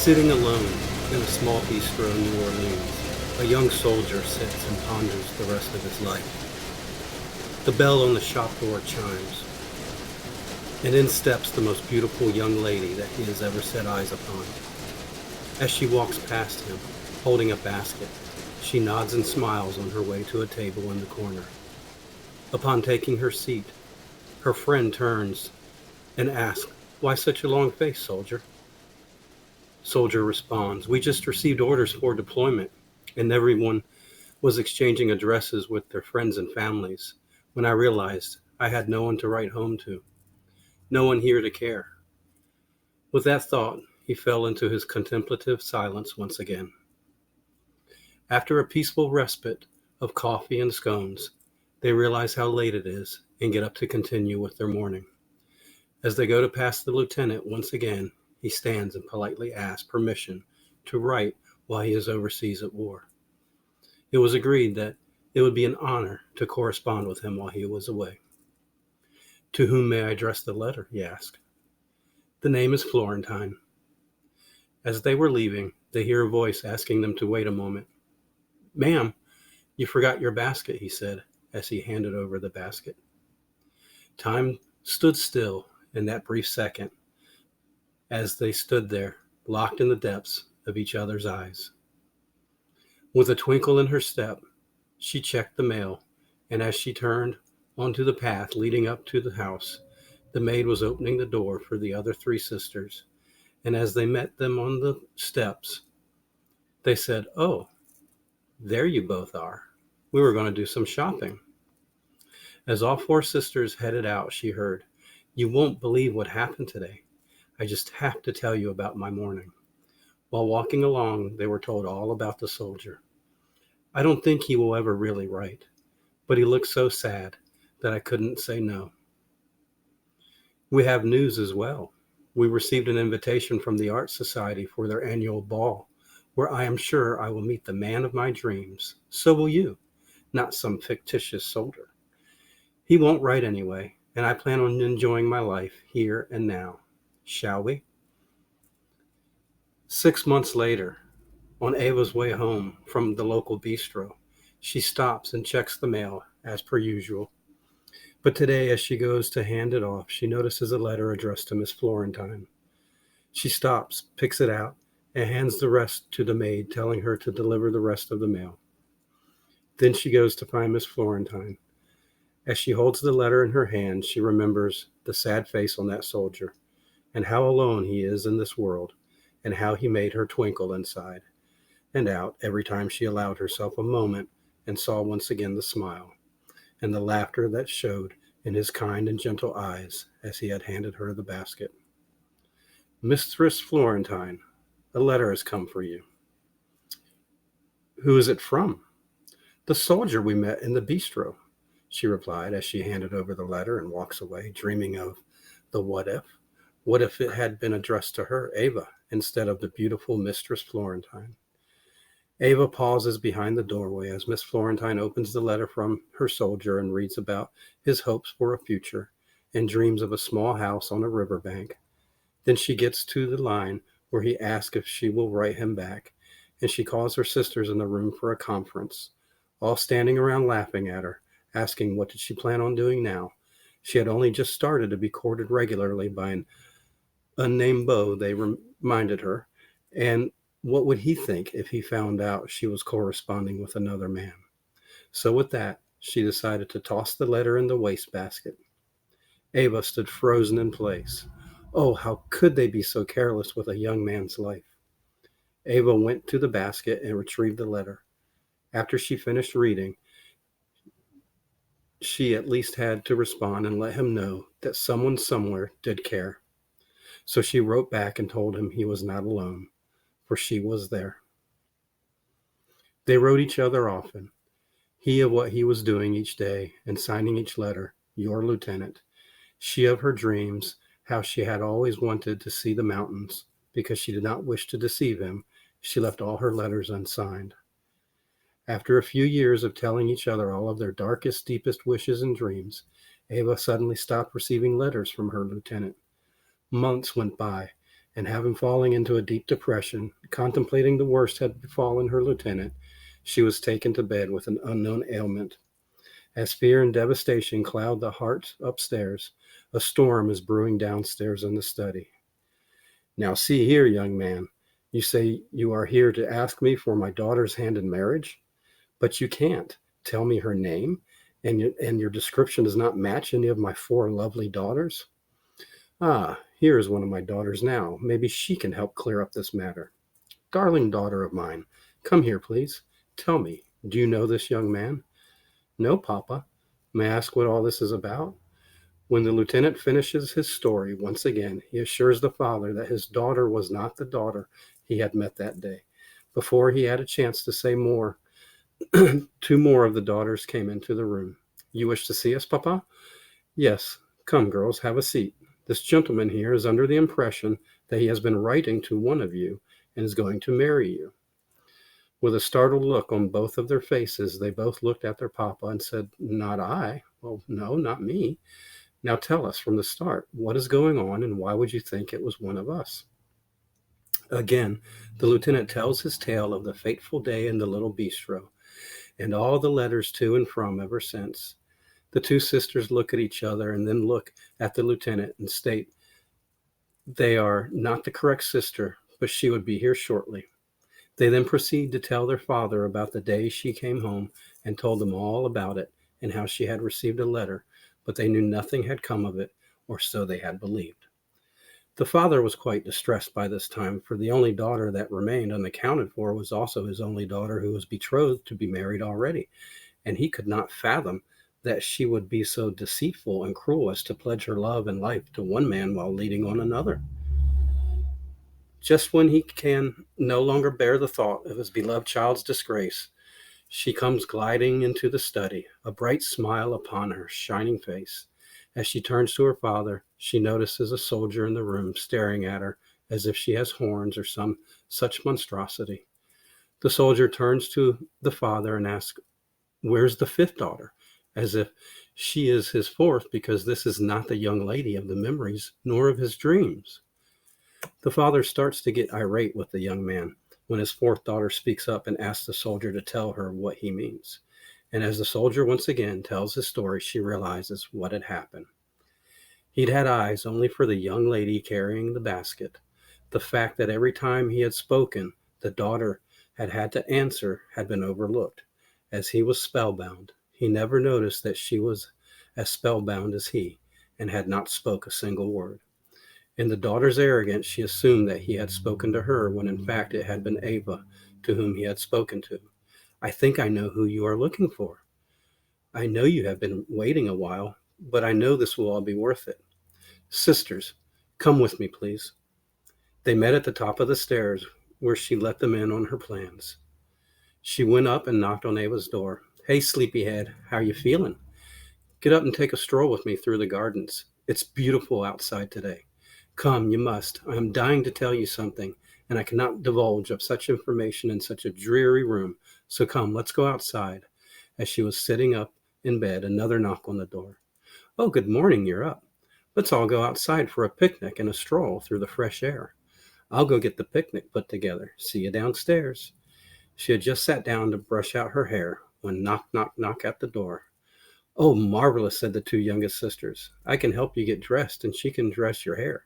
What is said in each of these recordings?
Sitting alone in a small bistro in New Orleans, a young soldier sits and ponders the rest of his life. The bell on the shop door chimes, and in steps the most beautiful young lady that he has ever set eyes upon. As she walks past him, holding a basket, she nods and smiles on her way to a table in the corner. Upon taking her seat, her friend turns and asks, "Why such a long face, soldier?" Soldier responds, "We just received orders for deployment," and everyone was exchanging addresses with their friends and families when I realized I had no one to write home to, no one here to care. With that thought, he fell into his contemplative silence once again. After a peaceful respite of coffee and scones, they realize how late it is and get up to continue with their morning. As they go to pass the lieutenant once again, he stands and politely asks permission to write while he is overseas at war. It was agreed that it would be an honor to correspond with him while he was away. "To whom may I address the letter?" he asked. "The name is Florentine." As they were leaving, they hear a voice asking them to wait a moment. "Ma'am, you forgot your basket," he said as he handed over the basket. Time stood still in that brief second as they stood there, locked in the depths of each other's eyes. With a twinkle in her step, she checked the mail, and as she turned onto the path leading up to the house, the maid was opening the door for the other three sisters, and as they met them on the steps, they said, "Oh, there you both are. We were going to do some shopping." As all four sisters headed out, she heard, "You won't believe what happened today. I just have to tell you about my morning." While walking along, they were told all about the soldier. "I don't think he will ever really write, but he looked so sad that I couldn't say no." "We have news as well. We received an invitation from the Art Society for their annual ball, where I am sure I will meet the man of my dreams. So will you, not some fictitious soldier. He won't write anyway, and I plan on enjoying my life here and now. Shall we?" 6 months later, on Ava's way home from the local bistro, she stops and checks the mail as per usual. But today, as she goes to hand it off, she notices a letter addressed to Miss Florentine. She stops, picks it out, and hands the rest to the maid, telling her to deliver the rest of the mail. Then she goes to find Miss Florentine. As she holds the letter in her hand, she remembers the sad face on that soldier, and how alone he is in this world, and how he made her twinkle inside and out every time she allowed herself a moment and saw once again the smile and the laughter that showed in his kind and gentle eyes as he had handed her the basket. "Mistress Florentine, a letter has come for you." "Who is it from?" "The soldier we met in the bistro," she replied as she handed over the letter and walks away, dreaming of the what if. What if it had been addressed to her, Ava, instead of the beautiful Mistress Florentine? Ava pauses behind the doorway as Miss Florentine opens the letter from her soldier and reads about his hopes for a future and dreams of a small house on a riverbank. Then she gets to the line where he asks if she will write him back, and she calls her sisters in the room for a conference, all standing around laughing at her, asking what did she plan on doing now. She had only just started to be courted regularly by an unnamed beau, they reminded her, and what would he think if he found out she was corresponding with another man? So with that, she decided to toss the letter in the wastebasket. Ava stood frozen in place. Oh, how could they be so careless with a young man's life? Ava went to the basket and retrieved the letter. After she finished reading, she at least had to respond and let him know that someone somewhere did care. So she wrote back and told him he was not alone, for she was there. They wrote each other often, he of what he was doing each day and signing each letter, "Your Lieutenant." She of her dreams, how she had always wanted to see the mountains. Because she did not wish to deceive him, she left all her letters unsigned. After a few years of telling each other all of their darkest, deepest wishes and dreams, Ava suddenly stopped receiving letters from her lieutenant. Months went by, and having fallen into a deep depression, contemplating the worst had befallen her lieutenant, she was taken to bed with an unknown ailment. As fear and devastation cloud the heart upstairs, a storm is brewing downstairs in the study. Now, see here, young man, you say you are here to ask me for my daughter's hand in marriage, but you can't tell me her name, and your description does not match any of my four lovely daughters. Ah, here is one of my daughters now. Maybe she can help clear up this matter. Darling daughter of mine, come here, please. Tell me, do you know this young man? No, Papa. May I ask what all this is about? When the lieutenant finishes his story once again, he assures the father that his daughter was not the daughter he had met that day. Before he had a chance to say more, two more of the daughters came into the room. You wish to see us, Papa? Yes. Come, girls, have a seat. This gentleman here is under the impression that he has been writing to one of you and is going to marry you. With a startled look on both of their faces, they both looked at their papa and said, Not I. Well, no, not me. Now tell us from the start, what is going on and why would you think it was one of us? Again, the lieutenant tells his tale of the fateful day in the little bistro and all the letters to and from ever since. The two sisters look at each other and then look at the lieutenant and state they are not the correct sister, but she would be here shortly. They then proceed to tell their father about the day she came home and told them all about it and how she had received a letter, but they knew nothing had come of it, or so they had believed. The father was quite distressed by this time, for the only daughter that remained unaccounted for was also his only daughter who was betrothed to be married already, and he could not fathom that she would be so deceitful and cruel as to pledge her love and life to one man while leading on another. Just when he can no longer bear the thought of his beloved child's disgrace, she comes gliding into the study, a bright smile upon her shining face. As she turns to her father, she notices a soldier in the room staring at her as if she has horns or some such monstrosity. The soldier turns to the father and asks, Where's the fifth daughter? As if she is his fourth, because this is not the young lady of the memories, nor of his dreams. The father starts to get irate with the young man when his fourth daughter speaks up and asks the soldier to tell her what he means. And as the soldier once again tells his story, she realizes what had happened. He'd had eyes only for the young lady carrying the basket. The fact that every time he had spoken, the daughter had had to answer had been overlooked. As he was spellbound, he never noticed that she was as spellbound as he, and had not spoke a single word. In the daughter's arrogance, she assumed that he had spoken to her, when in fact it had been Ava to whom he had spoken to. I think I know who you are looking for. I know you have been waiting a while, but I know this will all be worth it. Sisters, come with me, please. They met at the top of the stairs, where she let them in on her plans. She went up and knocked on Ava's door. Hey, sleepyhead, how you feeling? Get up and take a stroll with me through the gardens. It's beautiful outside today. Come, you must. I am dying to tell you something, and I cannot divulge of such information in such a dreary room. So come, let's go outside. As she was sitting up in bed, another knock on the door. Oh, good morning, you're up. Let's all go outside for a picnic and a stroll through the fresh air. I'll go get the picnic put together. See you downstairs. She had just sat down to brush out her hair when knock, knock, knock at the door. Oh, marvelous, said the two youngest sisters. I can help you get dressed, and she can dress your hair.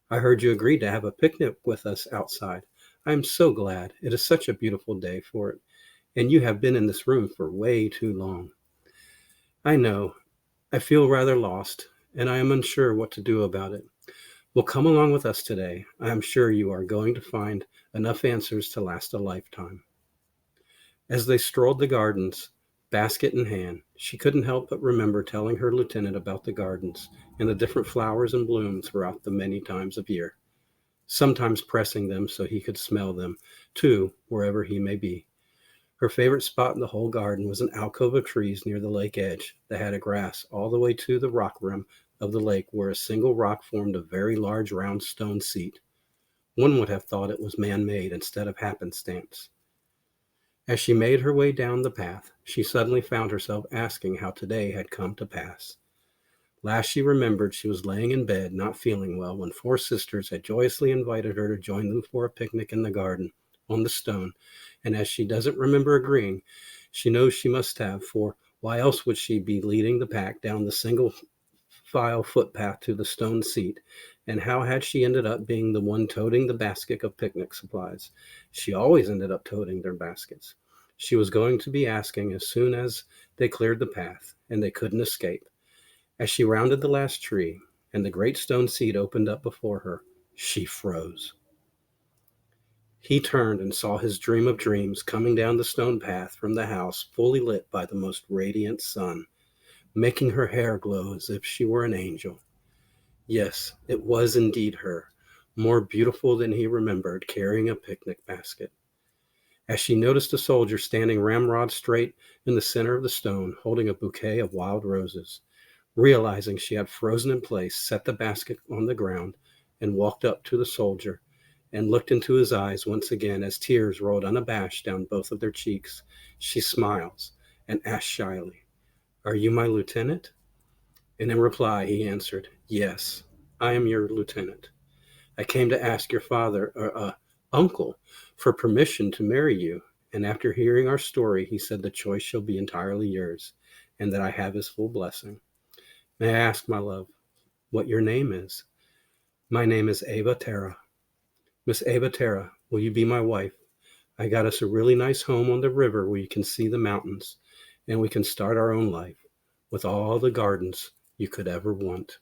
I heard you agreed to have a picnic with us outside. I am so glad. It is such a beautiful day for it, and you have been in this room for way too long. I know. I feel rather lost, and I am unsure what to do about it. Well, come along with us today. I am sure you are going to find enough answers to last a lifetime. As they strolled the gardens, basket in hand, she couldn't help but remember telling her lieutenant about the gardens and the different flowers and blooms throughout the many times of year, sometimes pressing them so he could smell them, too, wherever he may be. Her favorite spot in the whole garden was an alcove of trees near the lake edge that had a grass all the way to the rock rim of the lake, where a single rock formed a very large round stone seat. One would have thought it was man-made instead of happenstance. As she made her way down the path, she suddenly found herself asking how today had come to pass. Last she remembered, she was laying in bed, not feeling well, when four sisters had joyously invited her to join them for a picnic in the garden on the stone. And as she doesn't remember agreeing, she knows she must have, for why else would she be leading the pack down the single file footpath to the stone seat? And how had she ended up being the one toting the basket of picnic supplies? She always ended up toting their baskets. She was going to be asking as soon as they cleared the path, and they couldn't escape. As she rounded the last tree, and the great stone seat opened up before her, she froze. He turned and saw his dream of dreams coming down the stone path from the house, fully lit by the most radiant sun, making her hair glow as if she were an angel. Yes, it was indeed her, more beautiful than he remembered, carrying a picnic basket. As she noticed a soldier standing ramrod straight in the center of the stone, holding a bouquet of wild roses, realizing she had frozen in place, set the basket on the ground and walked up to the soldier and looked into his eyes once again as tears rolled unabashed down both of their cheeks. She smiles and asked shyly, "Are you my lieutenant?" And in reply, he answered, "Yes, I am your lieutenant. I came to ask your father, uncle, for permission to marry you. And after hearing our story, he said the choice shall be entirely yours, and that I have his full blessing. May I ask, my love, what your name is?" "My name is Ava Terra." "Miss Ava Terra, will you be my wife? I got us a really nice home on the river where you can see the mountains, and we can start our own life with all the gardens you could ever want."